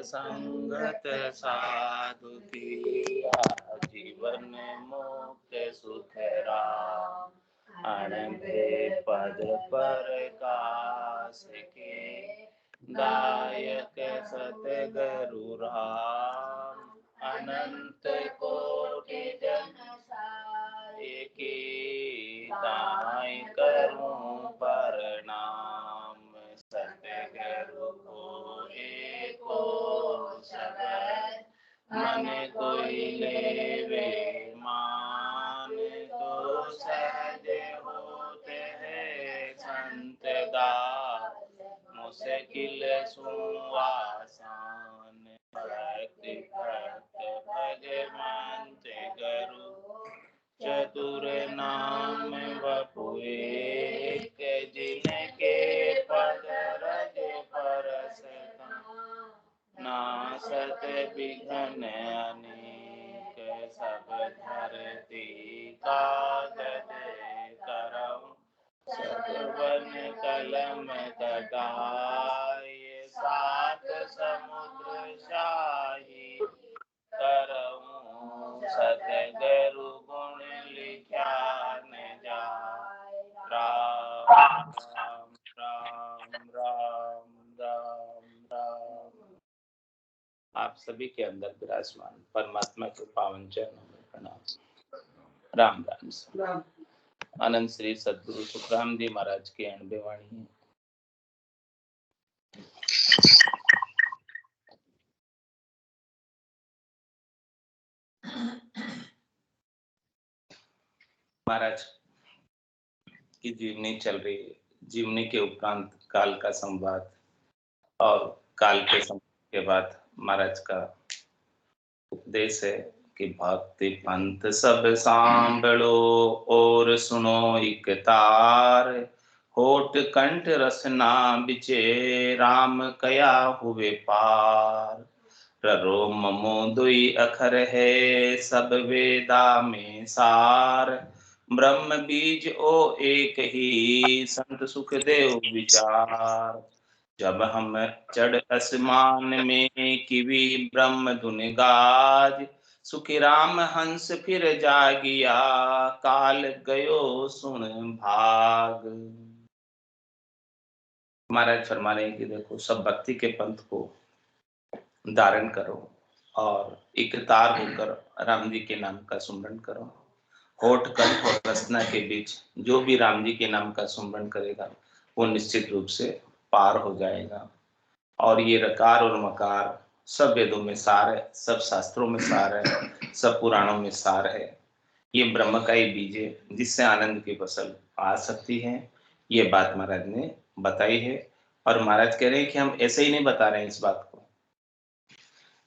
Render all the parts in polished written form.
संगत साधु किया, जीवन मुक्त सुख राम। अनभे पद प्रकाश के, दायक सतगुरु राम। अनंत कोटि जन की ताई करूं प्रणाम। सतगुरु को एको शब्द मन कोई लेवे मान। तो सहज होते हैं संत दास, मुश्किल सुआसान। भक्ति भक्त भगवंत गुरु, चतुर नाम बपु एक। जिनके पद रज परसता, नासत विघ्न अनेक। सब धरती कागज करऊं, सकवन कलम कटाय। सात समुद्र शाही करऊं, सतगुरु गुण लिखा न जाय। राम राम राम राम राम राम। आप सभी के अंदर विराजमान परमात्मा के पावन चरणों में प्रणाम। राम राम। आनंद श्री सद्गुरु सुखराम जी महाराज की अणबे वाणी है। महाराज की जीवनी चल रही है। जीवनी के उपरांत काल का संवाद, और काल के संवाद के बाद महाराज का उपदेश है कि भक्ति पंथ सब सांभलो, और सुनो एक तार। होठ कंठ रसना बिचे, राम कया हुए पार। ररो ममो दुई अखर है, सब वेदा में सार। ब्रह्म बीज ओ एक ही, संत सुख देव विचार। जब हम चढ़ आसमान में, किवी ब्रह्म धुन गाज। सुखी राम हंस फिर जागिया, काल गयो सुन भाग। महाराज फरमा रहे हैं कि देखो, सब भक्ति के पंथ को धारण करो और एक तार होकर राम जी के नाम का सुमरण करो। होठ कंठ और रसना के बीच जो भी राम जी के नाम का सुमरण करेगा, वो निश्चित रूप से पार हो जाएगा। और ये रकार और मकार सब वेदों में सार है, सब शास्त्रों में सार है, सब पुराणों में सार है। ये ब्रह्म का ही बीज है, जिससे आनंद की फसल आ सकती है। ये बात महाराज ने बताई है। और महाराज कह रहे हैं कि हम ऐसे ही नहीं बता रहे हैं इस बात को।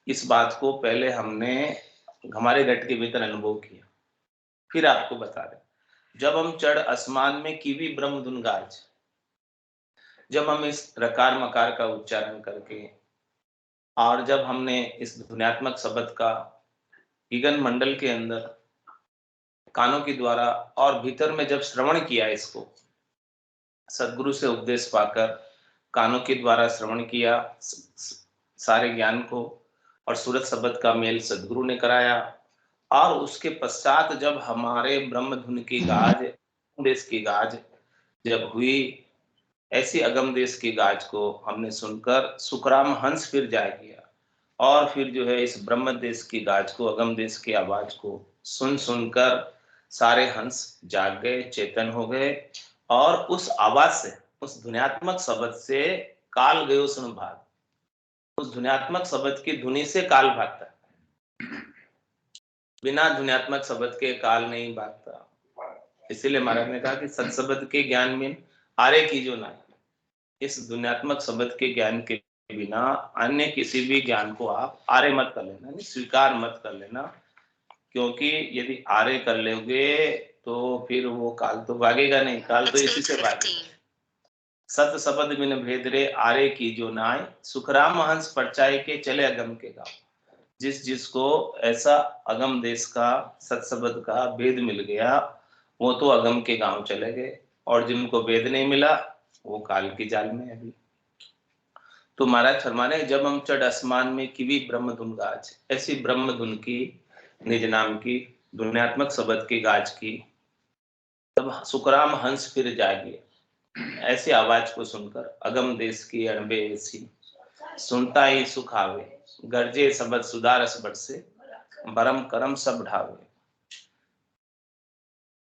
इस बात को पहले हमने हमारे घट के भीतर अनुभव किया, फिर आपको बता रहे। जब हम चढ़ आसमान में, कीवी ब्रह्म धुन गाज। जब हम इस रकार मकार का उच्चारण करके, और जब हमने इस ध्वन्यात्मक शब्द का गगन मंडल के अंदर कानों के द्वारा और भीतर में जब श्रवण किया, इसको सदगुरु से उपदेश पाकर कानों के द्वारा श्रवण किया सारे ज्ञान को, और सूरत शब्द का मेल सदगुरु ने कराया। और उसके पश्चात जब हमारे ब्रह्म धुन की गाज, देश की गाज जब हुई, ऐसी अगम देश की गाज को हमने सुनकर सुखराम हंस फिर जाग गया। और फिर जो है इस ब्रह्म देश की गाज को, अगम देश की आवाज को सुन सुनकर सारे हंस जाग गए, चेतन हो गए। और उस आवाज से, उस ध्वन्यात्मक शब्द से काल गयो सुन भाग। उस ध्वन्यात्मक शब्द की धुनी से काल भागता है, बिना ध्वन्यात्मक शब्द के काल नहीं भागता। इसीलिए महाराज ने कहा कि सत्शब्द के ज्ञान में आरे की जो ना, इस ध्वन्यात्मक शब्द के ज्ञान के बिना अन्य किसी भी ज्ञान को आप आरे मत कर लेना, स्वीकार मत कर लेना। क्योंकि यदि आरे कर लोगे तो फिर वो काल तो भागेगा नहीं, काल तो इसी से भागेगा। सत शब्द बिन भेद रे आरे की जो नाय, सुखराम हंस परचाए के चले अगम के गाँव। जिस जिसको ऐसा अगम देश का सत्शब्द का भेद मिल गया, वो तो अगम के गांव चले गए। और जिनको भेद नहीं मिला, वो काल की जाल में अभी। तो महाराज फरमाने जब हम चढ़ आसमान में किवी ब्रह्मधुन गाज, ऐसी ब्रह्मधुन की, निज नाम की, दुनियात्मक शब्द की गाज की, तब सुखराम हंस फिर जागे। ऐसी आवाज को सुनकर अगम देश की अणबे ऐसी, सुनता ही सुख आवे, गर्जे सबद सुधारस बरसे, बरम करम सब ढावे।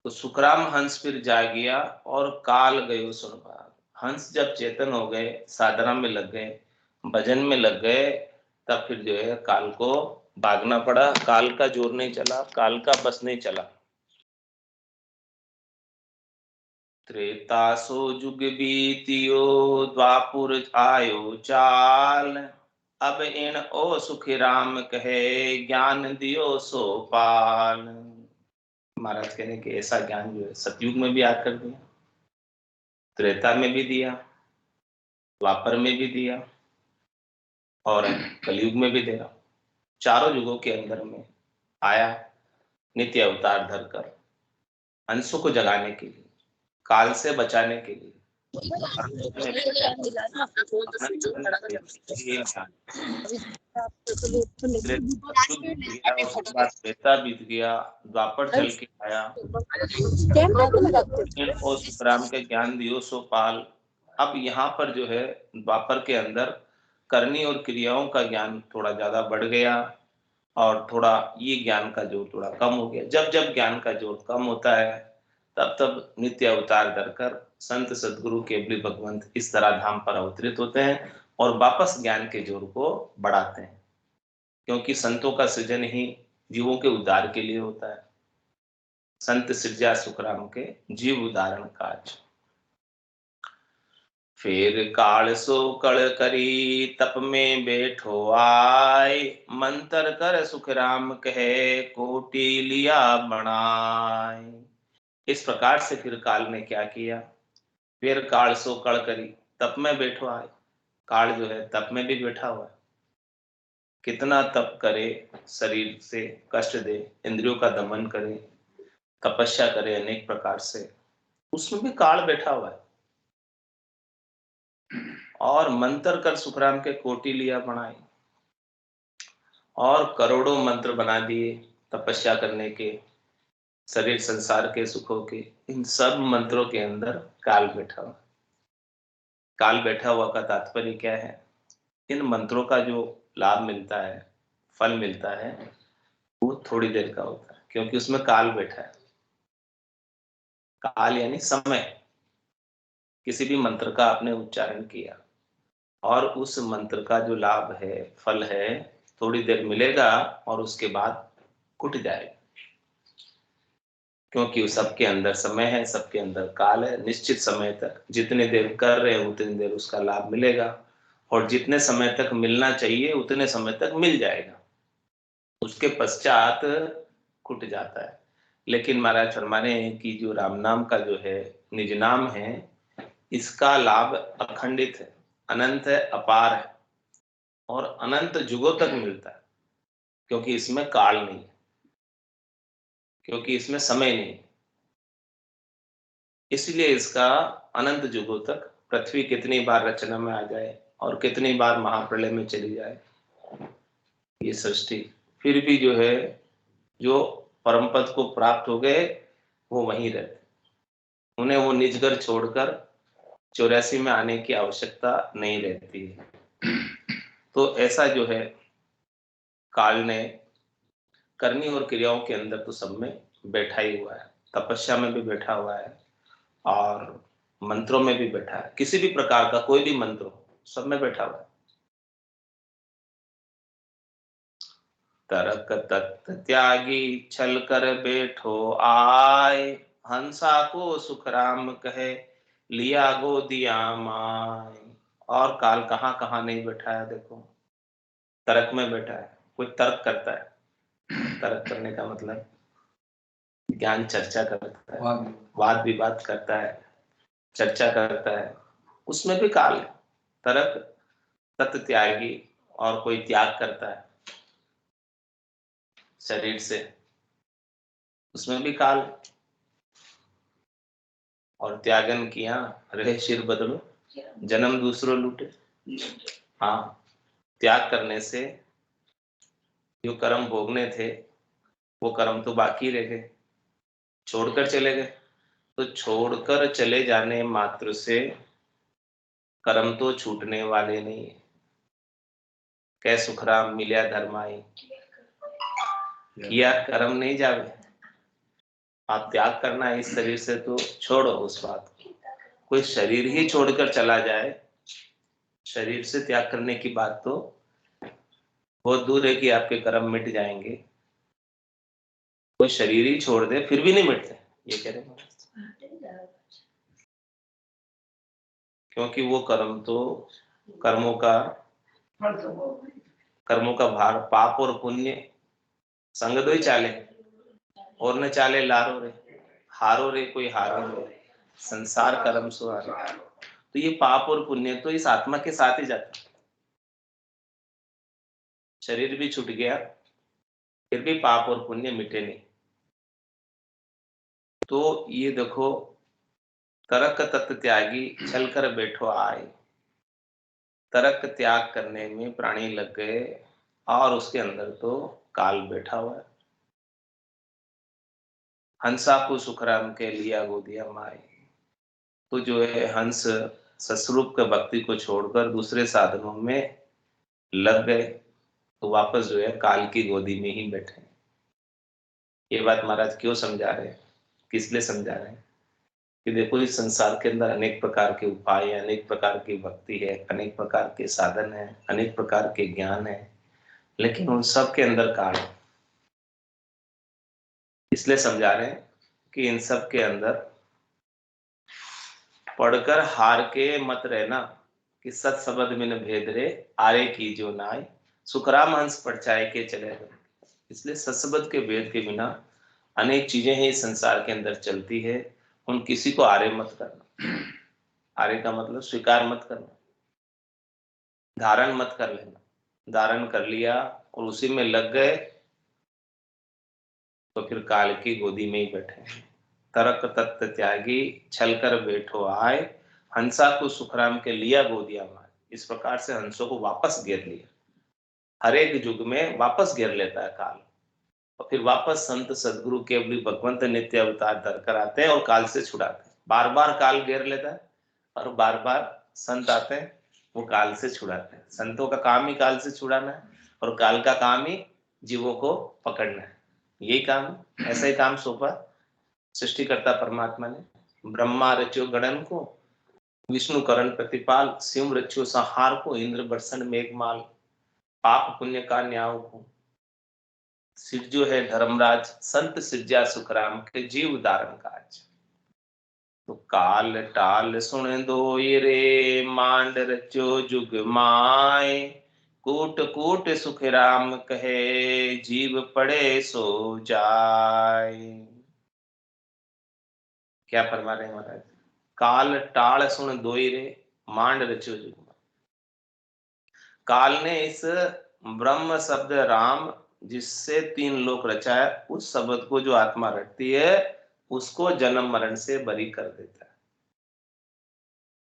तो सुखराम हंस फिर जागिया और काल गयो सुन भाग। हंस जब चेतन हो गए, साधना में लग गए, भजन में लग गए, तब फिर जो है काल को भागना पड़ा। काल का जोर नहीं चला, काल का बस नहीं चला। त्रेता सो जुग बीतियो, द्वापुर आयो चाल, अब इन ओ सुखी राम कहे, ज्ञान दियो सो पाल। महाराज कहने के ऐसा ज्ञान जो है सतयुग में भी आकर दिया, त्रेता में भी दिया, द्वापर में भी दिया और कलयुग में भी दिया। चारों युगों के अंदर में आया, नित्य अवतार धरकर अंशों को जगाने के लिए, काल से बचाने के लिए। त्रेता बीत गया, द्वापर चल के आया, और सुखराम के ज्ञान दियो सो पाल। अब यहाँ पर जो है द्वापर के अंदर करनी और क्रियाओं का ज्ञान थोड़ा ज्यादा बढ़ गया और थोड़ा ये ज्ञान का जोर थोड़ा कम हो गया। जब जब ज्ञान का जोर कम होता है तब तब नित्य अवतार धरकर संत सदगुरु केवली भगवंत इस तरह धाम पर अवतरित होते हैं और वापस ज्ञान के जोर को बढ़ाते हैं, क्योंकि संतों का सृजन ही जीवों के उद्धार के लिए होता है। संत सृजा सुखराम के जीव उदाहरण काज। फिर काल सो कड़ करी तप में बैठो आय, मंत्र कर सुखराम कहे कोटि लिया बनाए। इस प्रकार से फिर काल ने क्या किया, फिर काल सो कड़ करी, तप में बैठो आए। काल जो है तप में भी बैठा हुआ है, कितना तप करे, शरीर से कष्ट दे, इंद्रियों का दमन करे, तपस्या करे अनेक प्रकार से, उसमें भी काल बैठा हुआ है। और मंत्र कर सुखराम के कोटि लिया बनाए, और करोड़ों मंत्र बना दिए तपस्या करने के, शरीर संसार के सुखों के। इन सब मंत्रों के अंदर काल बैठा हुआ। काल बैठा हुआ का तात्पर्य क्या है, इन मंत्रों का जो लाभ मिलता है, फल मिलता है, वो थोड़ी देर का होता है, क्योंकि उसमें काल बैठा है। काल यानी समय। किसी भी मंत्र का आपने उच्चारण किया और उस मंत्र का जो लाभ है, फल है, थोड़ी देर मिलेगा और उसके बाद कुट जाएगा, क्योंकि सबके अंदर समय है, सबके अंदर काल है। निश्चित समय तक जितने देर कर रहे हैं उतनी देर उसका लाभ मिलेगा, और जितने समय तक मिलना चाहिए उतने समय तक मिल जाएगा, उसके पश्चात कुट जाता है। लेकिन महाराज फरमाने हैं कि जो राम नाम का जो है निज नाम है, इसका लाभ अखंडित है, अनंत है, अपार है और अनंत युगों तक मिलता है, क्योंकि इसमें काल नहीं है, क्योंकि इसमें समय नहीं है। इसलिए इसका अनंत युगों तक, पृथ्वी कितनी बार रचना में आ जाए और कितनी बार महाप्रलय में चली जाए, ये सृष्टि फिर भी जो है, जो परम पद को प्राप्त हो गए वो वहीं रहते, उन्हें वो निज घर छोड़कर 84 में आने की आवश्यकता नहीं रहती है। तो ऐसा जो है काल ने करनी और क्रियाओं के अंदर तो सब में बैठा ही हुआ है, तपस्या में भी बैठा हुआ है और मंत्रों में भी बैठा है। किसी भी प्रकार का कोई भी मंत्र हो, सब में बैठा हुआ है। तरक तत्त त्यागी छल कर बैठो आय, हंसा को सुखराम कहे लिया गोदिया माय। और काल कहाँ कहाँ नहीं बैठा है, देखो तर्क में बैठा है। कोई तर्क करता है, तर्क करने का मतलब ज्ञान चर्चा करता है, वाद विवाद करता है, चर्चा करता है, उसमें भी काल है। तर्क तत्व त्यागी, और कोई त्याग करता है शरीर से, उसमें भी काल। और त्यागन किया रहे शिर बदलो, जन्म दूसरो लूटे। हाँ, त्याग करने से जो कर्म भोगने थे वो कर्म तो बाकी रह गए, छोड़कर चले गए। तो छोड़कर चले जाने मात्र से कर्म तो छूटने वाले नहीं है। कै सुखराम मिल्या धर्माई, किया कर्म नहीं जावे। आप त्याग करना है इस शरीर से तो छोड़ो उस बात को। कोई शरीर ही छोड़कर चला जाए, शरीर से त्याग करने की बात तो बहुत दूर है कि आपके कर्म मिट जाएंगे। कोई शरीर ही छोड़ दे फिर भी नहीं मिटते, ये कह रहे हैं। क्योंकि वो कर्म तो कर्मों का भार, पाप और पुण्य संग दो ही चाले, और न चाले लारो रे, हारो रे कोई हारो रे, संसार कर्म सुहारो। तो ये पाप और पुण्य तो इस आत्मा के साथ ही जाता है। शरीर भी छूट गया फिर भी पाप और पुण्य मिटे नहीं। तो ये देखो, तरक तत्व त्यागी छल कर बैठो आए। तरक त्याग करने में प्राणी लग गए और उसके अंदर तो काल बैठा हुआ है। हंसा को सुखराम के लिया गोदिया माए। तो जो है हंस सस्वरूप के भक्ति को छोड़कर दूसरे साधनों में लग गए, तो वापस जो है काल की गोदी में ही बैठे। ये बात महाराज क्यों समझा रहे हैं, किस लिए समझा रहे हैं कि देखो इस संसार के अंदर अनेक प्रकार के उपाय है, अनेक प्रकार की भक्ति है, अनेक प्रकार के साधन है, अनेक प्रकार के ज्ञान है, लेकिन उन सब के अंदर काल है। इसलिए समझा रहे हैं कि इन सब के अंदर पढ़कर हार के मत रहना कि सत शब्द बिन भेद रे आरे की जो नाय, सुखराम हंस परछाई के चले गए। इसलिए सत्सबद के भेद के बिना अनेक चीजें हैं इस संसार के अंदर चलती है, उन किसी को आरे मत करना। आरे का मतलब स्वीकार मत करना, धारण मत कर लेना। धारण कर लिया और उसी में लग गए तो फिर काल की गोदी में ही बैठे। तरक तत्व त्यागी छल कर बैठो आए, हंसा को सुखराम के लिया गोदिया मार। इस प्रकार से हंसों को वापस घेर लिया। हर एक युग में वापस घेर लेता है काल, और फिर वापस संत सदगुरु केवली भगवंत नित्य अवतार धर कर आते हैं और काल से छुड़ाते हैं। बार बार काल घेर लेता है और बार बार संत आते हैं, वो काल से छुड़ाते हैं। संतों का काम ही काल से छुड़ाना है और काल का काम ही जीवों को पकड़ना है। यही काम, ऐसा ही काम सौंपा सृष्टिकर्ता परमात्मा ने। ब्रह्मा रचो गणन को, विष्णु करण प्रतिपाल, सिंह रचो संहार को, इंद्र बरसन मेघमाल, पाप पुण्य का न्याय को। सिरजो है धर्मराज, संत सिरजा सुखराम के जीव धारण काज। तो काल टाल सुन दो रे, मांड रचो जुग माए, कूट कूट सुख राम कहे, जीव पड़े सो जाए। क्या फरमा रहे हैं महाराज? काल टाल सुन दोई रे, मांड रचो जुग माए। काल ने इस ब्रह्म शब्द राम जिससे तीन लोक रचा है, उस शब्द को जो आत्मा रटती है उसको जन्म मरण से बरी कर देता है,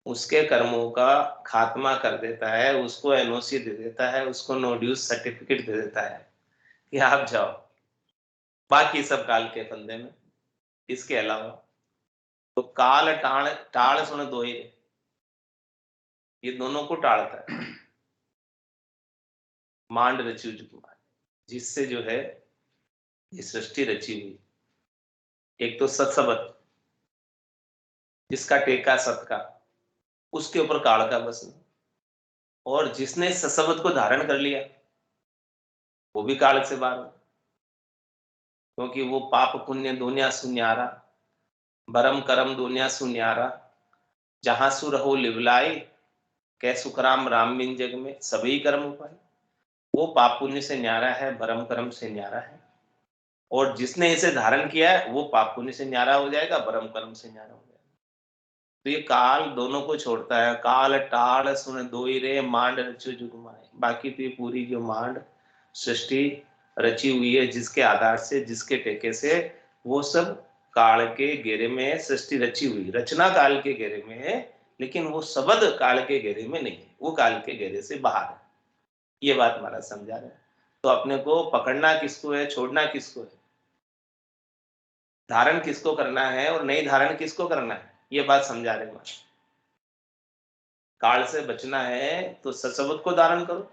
उसके कर्मों का खात्मा कर देता है, उसको एनओसी दे देता है, उसको नो ड्यूज सर्टिफिकेट दे देता है कि आप जाओ, बाकी सब काल के फंदे में। इसके अलावा तो काल टाल टाल सुन दोई, ये दोनों को टालता है। मांड रची जुगमाए, जिससे जो है ये सृष्टि रची हुई। एक तो सत्सबत, जिसका टेका सत का, उसके ऊपर काल का बस नहीं। और जिसने सत्सबत को धारण कर लिया वो भी काल से बाहर हो, क्योंकि वो पाप पुण्य दुनिया सुन्यारा, भरम करम दुनिया सुन्यारा, जहां सुर हो लिवलाई, कै सुखराम राम बिन जग में, सभी कर्म उपाय। वो पाप पुण्य से न्यारा है, भरम कर्म से न्यारा है, और जिसने इसे धारण किया है वो पाप पुण्य से न्यारा हो जाएगा, भरम कर्म से न्यारा हो जाएगा। तो ये काल दोनों को छोड़ता है। काल टाल सुन दोई रे, मांड रचो जुग माए। बाकी तो ये पूरी जो मांड सृष्टि रची हुई है, जिसके आधार से, जिसके टेके से, वो सब काल के घेरे में है। सृष्टि रची हुई, रचना काल के घेरे में है, लेकिन वो शब्द काल के घेरे में नहीं है, वो काल के घेरे से बाहर है। ये बात महाराज समझा रहे हैं। तो अपने को पकड़ना किसको है, छोड़ना किसको है, धारण किसको करना है और नहीं धारण किसको करना है, ये बात समझा रहे महाराज। काल से बचना है तो सत्शब्द को धारण करो,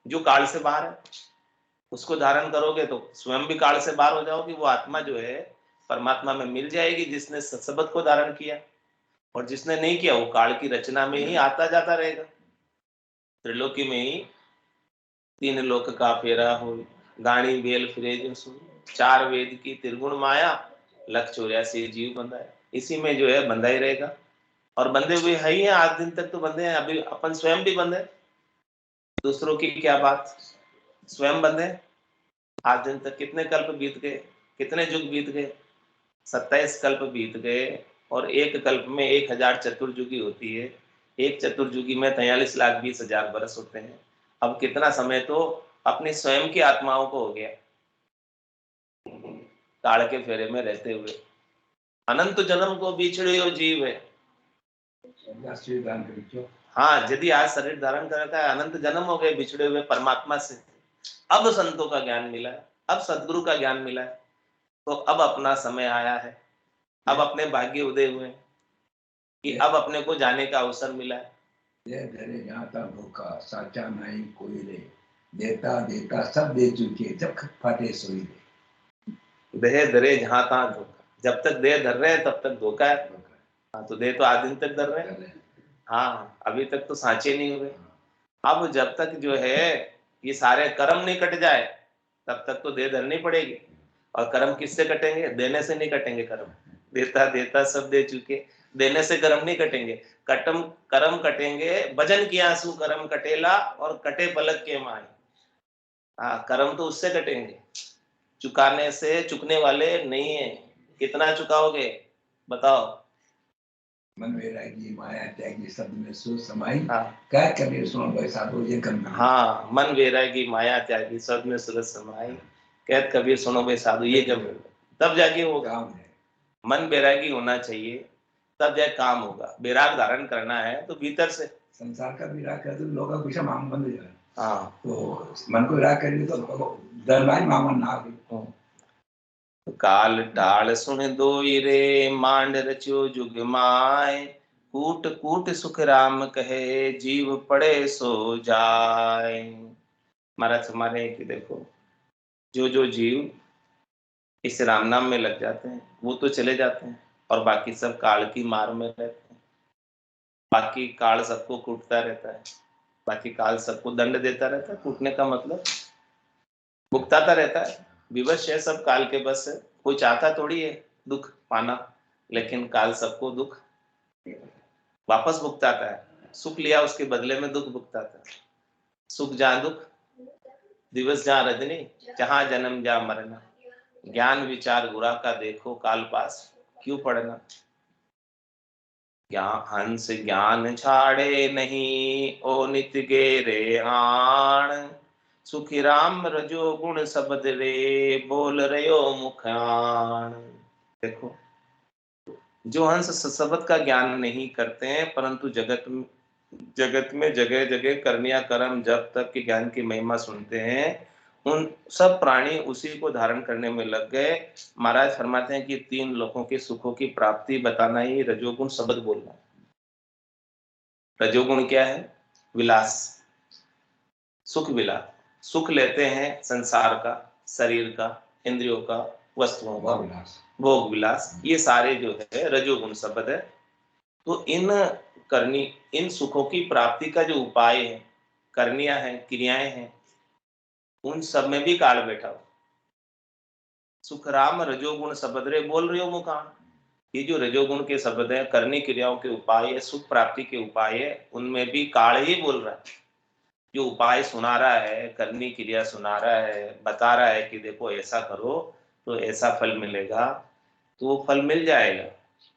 जो काल से बाहर है उसको धारण करोगे तो स्वयं भी काल से बाहर हो जाओगे। वो आत्मा जो है परमात्मा में मिल जाएगी, जिसने सत्शब्द को धारण किया, और जिसने नहीं किया वो काल की रचना में ही आता जाता रहेगा। त्रिलोकी में ही तीन लोक का फेरा हो, गाणी बेल फिरे जो सुन, चार वेद की त्रिगुण माया, लख 84 जीव बंधा है। इसी में जो है बंधा ही रहेगा, और बंधे हुए है ही है, आज दिन तक तो बंधे हैं, अभी अपन स्वयं भी बंधे, दूसरों की क्या बात, स्वयं बंधे। आज दिन तक कितने कल्प बीत गए, कितने युग बीत गए, 27 कल्प बीत गए, और एक कल्प में 1000 चतुर्युगी होती है, एक चतुर्युगी में 43,20,000 वर्ष होते हैं। अब कितना समय तो अपनी स्वयं की आत्माओं को हो गया काल के फेरे में रहते हुए। अनंत जन्म को बिछड़े हो जीव है। हाँ, यदि आज शरीर धारण कर रखा है, अनंत जन्म हो गए बिछड़े हुए परमात्मा से। अब संतों का ज्ञान मिला है, अब सदगुरु का ज्ञान मिला है, तो अब अपना समय आया है, अब अपने भाग्य उदय हुए कि अब अपने को जाने का अवसर मिला है। धोखा साचा नहीं कोई रे, देता देता सब दे चुके, जब फाटे सोई रे। देह धरे जहां तहां धोखा, जब तक देह धर रहे हैं तब तक धोखा है। हाँ, तो देह तो आज दिन तक धर रहे हैं। हाँ, अभी तक तो सांचे नहीं हुए। अब जब तक जो है ये सारे कर्म नहीं कट जाए तब तक तो देह धरनी पड़ेगी। और कर्म किससे कटेंगे, देने से नहीं कटेंगे कर्म। देता देता सब दे चुके, देने से कर्म नहीं कटेंगे। कटम कर्म कटेंगे, भजन की आंसू कर्म कटेला, और कटे पलक के माए। हाँ, कर्म तो उससे कटेंगे, चुकाने से चुकने वाले नहीं है। कितना चुकाओगे बताओ। मन वैरागी माया त्यागी शब्द में सोच समाई, हाँ, कह कबीर सुनो भाई साधो ये गंभीर। हाँ, मन वैरागी माया त्यागी शब्द में सूरज समाई, कहत कबीर सुनो भाई साधु ये गंभीर, तब जाके होगा। मन वैरागी होना चाहिए, तब जाके काम होगा। वैराग धारण करना है तो भीतर से। संसार का विराग कर दो, लोग का कुछ मांग बंद जाए। हाँ, तो मन को विराग करेंगे तो दरबार मांगन ना आगे। काल टाल सुन दोई रे, मांड रच्यो जुग माय, कूट कूट सुख राम कहे, जीव पड़े सो जाए। महाराज हमारे कि देखो, जो जीव इस राम नाम में लग जाते हैं वो तो चले जाते हैं, और बाकी सब काल की मार में रहते हैं। बाकी काल सबको कूटता रहता है, बाकी काल सबको दंड देता रहता है। कूटने का मतलब भुगताता रहता है। विवश है, सब काल के बस है। कोई चाहता थोड़ी है दुख पाना, लेकिन काल सबको दुख वापस भुगताता है। सुख लिया उसके बदले में दुख भुगताता है। सुख जहाँ दुख, दिवस जहाँ रजनी, जहाँ जन्म जहाँ मरना, ज्ञान विचार गुरा का देखो, काल पास क्यों पढ़ना। ज्ञान हंस ज्ञान छाड़े नहीं, ओ नित गेरे आण, सुखी राम रजो गुण शब्द रे, बोल रयो मुखान। देखो, जो हंस शब्द का ज्ञान नहीं करते हैं, परंतु जगत में जगह जगह करनिया कर्म जब तक के ज्ञान की महिमा सुनते हैं, उन सब प्राणी उसी को धारण करने में लग गए। महाराज फरमाते हैं कि 3 लोगों के सुखों की प्राप्ति बताना ही रजोगुण शब्द बोलना। रजोगुण क्या है, विलास, सुख विलास, सुख लेते हैं संसार का, शरीर का, इंद्रियों का, वस्तुओं का, भोग विलास, ये सारे जो है रजोगुण शब्द है। तो इन सुखों की प्राप्ति का जो उपाय है, करनियां हैं, क्रियाएं हैं, उन सब में भी काल बैठा हो। सुख राम रजोगुण शब्द रे, बोल रहे हो मुखान। ये जो रजोगुण के शब्द है, करनी क्रियाओं के उपाय है, सुख प्राप्ति के उपाय है, उनमें भी काल ही बोल रहा है। जो उपाय सुना रहा है, करनी क्रिया सुना रहा है, बता रहा है कि देखो ऐसा करो तो ऐसा फल मिलेगा, तो वो फल मिल जाएगा।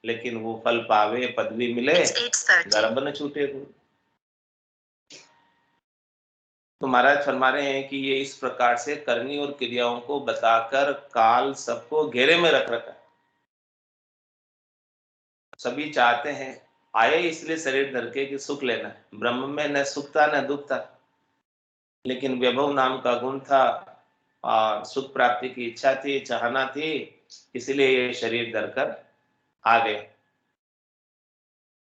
लेकिन वो फल पावे, पदवी मिले, गर्भ न छूटे। तो महाराज फरमा रहे हैं कि ये इस प्रकार से करनी और क्रियाओं को बताकर काल सबको घेरे में रख रखा है। सभी चाहते हैं आए इसलिए शरीर धर के कि सुख लेना है। ब्रह्म में न सुख था न दुख था, लेकिन वैभव नाम का गुण था और सुख प्राप्ति की इच्छा थी, चाहना थी, इसलिए ये शरीर धरकर आ गया।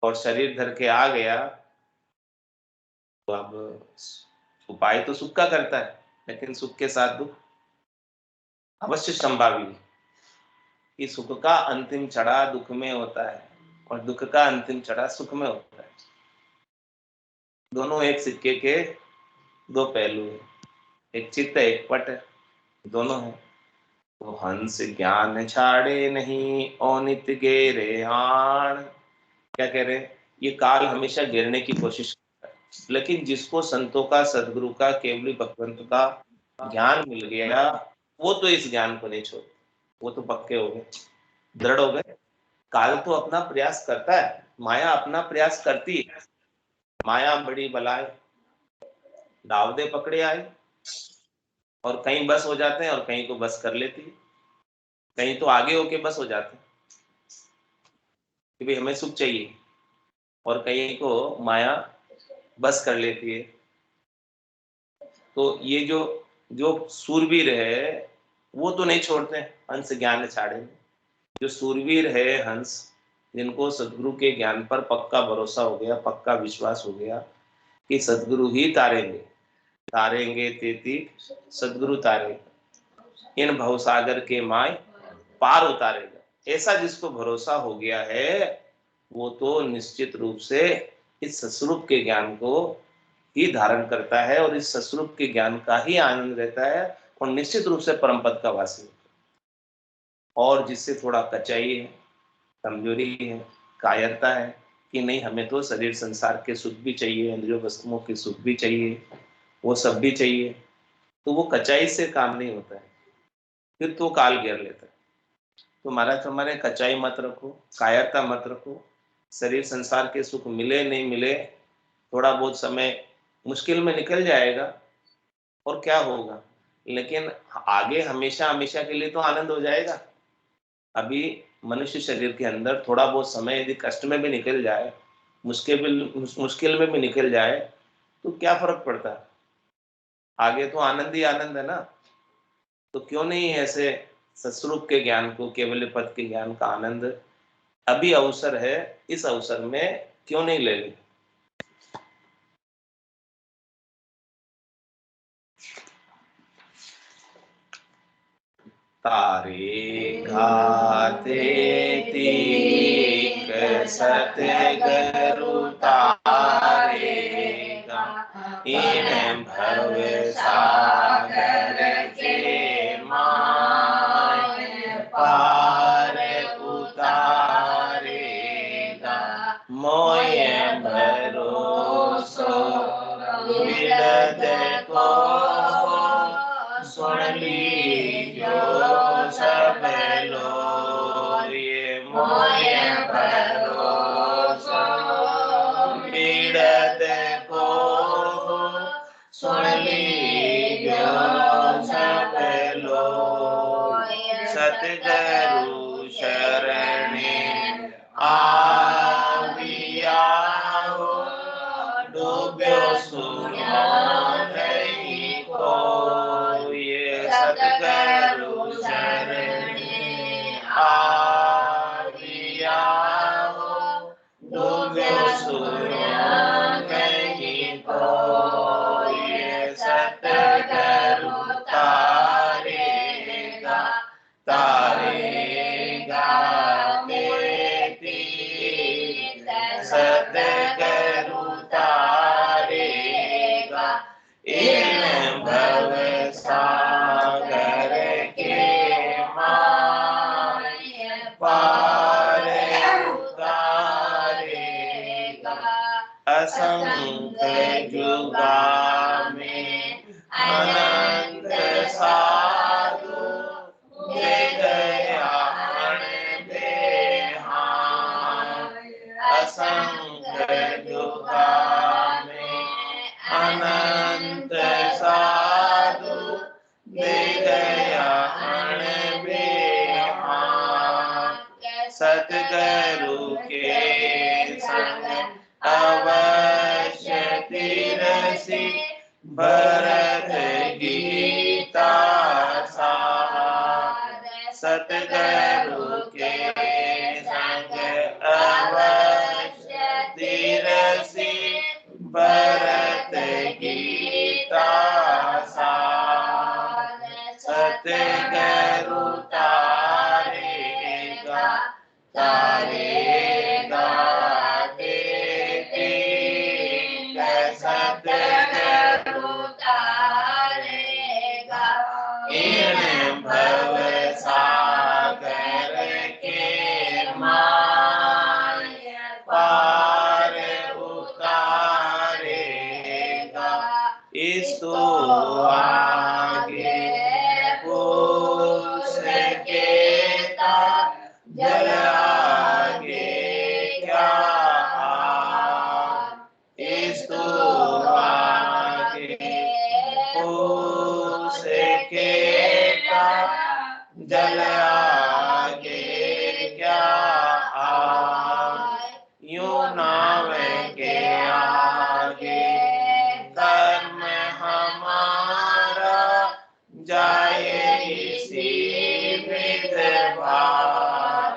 और शरीर धर के आ गया तो अब उपाय तो सुख का करता है, लेकिन सुख के साथ दुख अवश्य संभावी है कि सुख का अंतिम चढ़ा दुख में होता है और दुख का अंतिम चढ़ा सुख में होता है। दोनों एक सिक्के के दो पहलू है, एक चित्त एक पट, दोनों है। तो हंस ज्ञान छाड़े नहीं ओ नित गेरे आण, क्या कह रहे, ये काल हमेशा गिरने की कोशिश करता है, लेकिन जिसको संतों का सदगुरु का केवली भगवंत का ज्ञान मिल गया वो तो इस ज्ञान को नहीं छोड़ते, वो तो पक्के हो गए, दृढ़ हो गए। काल तो अपना प्रयास करता है, माया अपना प्रयास करती है। माया बड़ी बलाय, दाव दे पकड़े आए, और कहीं बस हो जाते हैं और कहीं को बस कर लेती है, कहीं तो आगे होके बस हो जाते हैं कि भाई हमें सुख चाहिए, और कहीं को माया बस कर लेती है। तो ये जो जो सूरवीर है वो तो नहीं छोड़ते हंस ज्ञान छाड़े। जो सूरवीर है हंस, जिनको सदगुरु के ज्ञान पर पक्का भरोसा हो गया, पक्का विश्वास हो गया कि सदगुरु ही तारेंगे, तारेंगे तेती सदगुरु तारेंगे, इन भवसागर के माय पार उतारेगा, ऐसा जिसको भरोसा हो गया है वो तो निश्चित रूप से इस सस्वरूप के ज्ञान को ही धारण करता है और इस सस्वरूप के ज्ञान का ही आनंद रहता है और निश्चित रूप से परम पद का वासी होता है। और जिससे थोड़ा कचाई है, कमजोरी है, कायरता है कि नहीं हमें तो शरीर संसार के सुख भी चाहिए, इंद्रियों वस्तुओं के सुख भी चाहिए, वो सब भी चाहिए, तो वो कचाई से काम नहीं होता है, फिर तो काल घेर लेता है। तो महाराज हमारे कचाई मत रखो, कायरता मत रखो, शरीर संसार के सुख मिले नहीं मिले, थोड़ा बहुत समय मुश्किल में निकल जाएगा और क्या होगा, लेकिन आगे हमेशा हमेशा के लिए तो आनंद हो जाएगा। अभी मनुष्य शरीर के अंदर थोड़ा बहुत समय यदि कष्ट में भी निकल जाए, मुश्किल में भी निकल जाए, तो क्या फर्क पड़ता है, आगे तो आनंद ही आनंद है ना। तो क्यों नहीं ऐसे सस्वरूप के ज्ञान को, केवल पद के ज्ञान का आनंद अभी अवसर है, इस अवसर में क्यों नहीं ले ले। तारे घाते तीक सतगुरु तारेगा, इन भव सागर के माय पार उतारेगा, मोय भरोसो बिरद को सुन लीजो सब लोग, ये मोय भरोसो बिरद को सुन लीजो सब लोग, सतगुरु शरणे आविया हो, डूब्यो सुनो नहीं को, ये सतगुरु शरणे आविया हो, डूब्यो सुनो नहीं को, ये सतगुरु तारेगा, तारेगा तेती सतगुरु तारेगा, इन भव सागर के माय पार उतारेगा, असंख्य जुगा में अनंत साधु दे गया बेहाय, असंख्य जुगा में अनंत साधु दे गया बेहाय, सतगुरु के संग के जल आगे क्या आए, यूं नाव के आगे कर्म हमारा जाए इसी विध भार,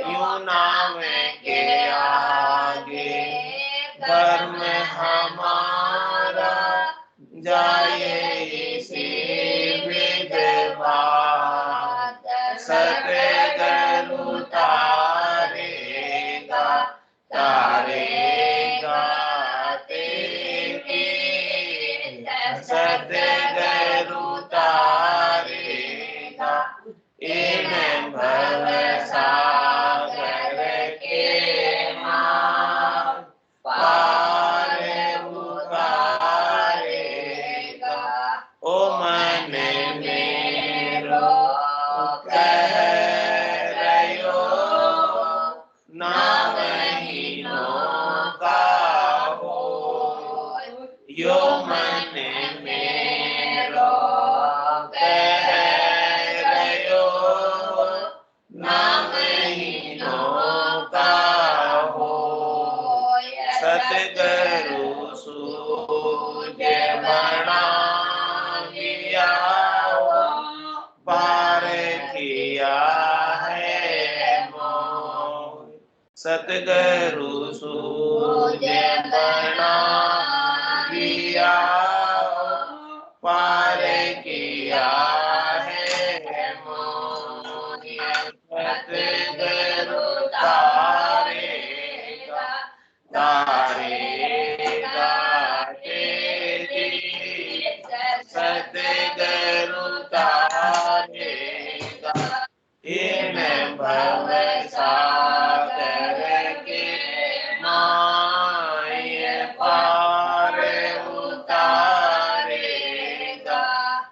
यूं नाव के आगे कर्म हमारा जाए इसी विध भार, सतगुरु तारेगा तारेगा तेरी, सतगुरु तारेगा इन भव सागर के मार्ग पार उतारेगा। ओ मन मेरो कह रयो नाम हीनों का हो, यो मन मेरो कह रयो नाम हीनों का हो, सतगुरु सूझे बना दिया पार किया है मोह, सतगुरु सूझे बना दिया पार किया है मोह, सतगुरु तारेगा तारेगा तेरी, सतगुरु तारेगा इन भव सागर के माय पार उतारेगा।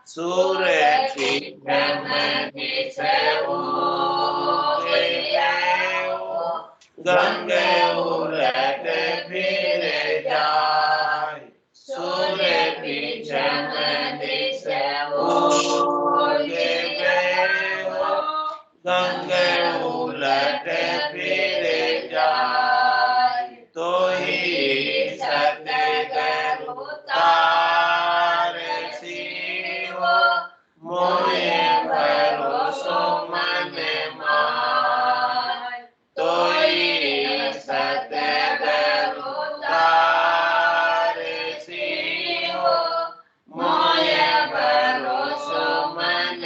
सूरज दिस उगे गंगे उलट फिर जाए, सूरज दिस उगे गंगे उलट फिर जाए, तो ही सतगुरु तारसी हो मोहे भरोसो मन माय, तो ही सतगुरु तारसी हो मोहे भरोसो मन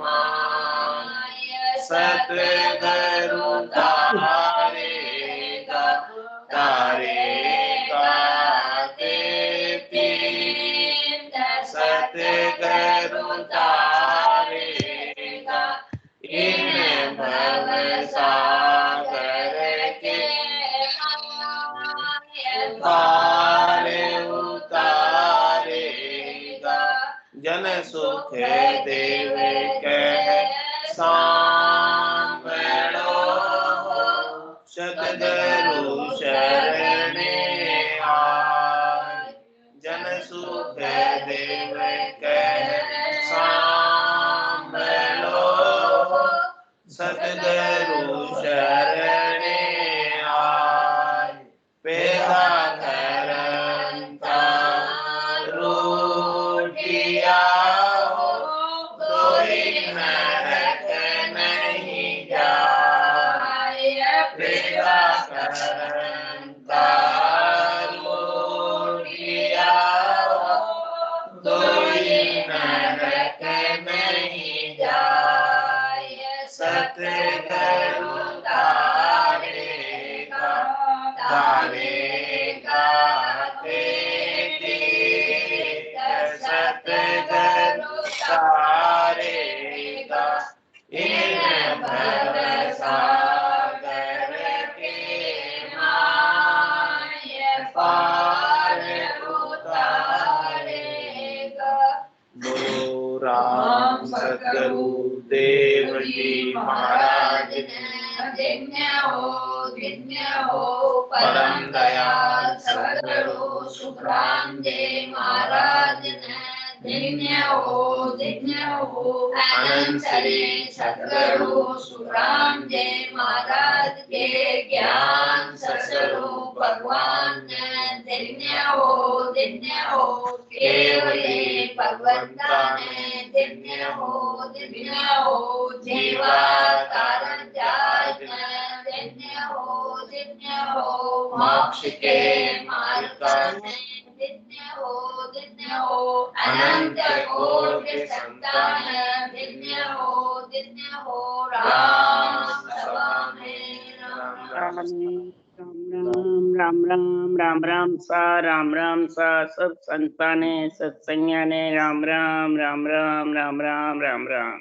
माय, सतगुरु तारेगा तारेगा तेरी, सतगुरु तारेगा इन भव सागर के पार उतारेगा। जन सुख देव के सांभळो सतगुरु शरणे आए, जन सुख देव के सांभळो सतगुरु शरणे आए, पेदा करंता रूठिया कोई नरक नहीं जाए, पेदा करंता रूठिया कोई नरक नहीं जाए, सतगुरु तारेगा तारेगा तेरी, सतगुरु तारेगा इन भव सागर के माय पार उतारेगा। गुरु राम सतगुरु देव जी महाराज धन्य हो परम दयाल सतगुरु सुखराम जी महाराज दिव्य हो अनंत श्री सद्गुरु सुखराम जय महाराज के ज्ञान सत्स्वरूप भगवान दिव्य हो केवले भगवंता ने दिव्य हो जीवा कारण जात दिव्य हो मोक्ष के मार्ग का दिव्य हो अनंत कोटि संतान दिव्य हो राम सभा में राम राम राम सा सब संताने सत्संज्ञाने राम राम राम राम राम राम राम राम।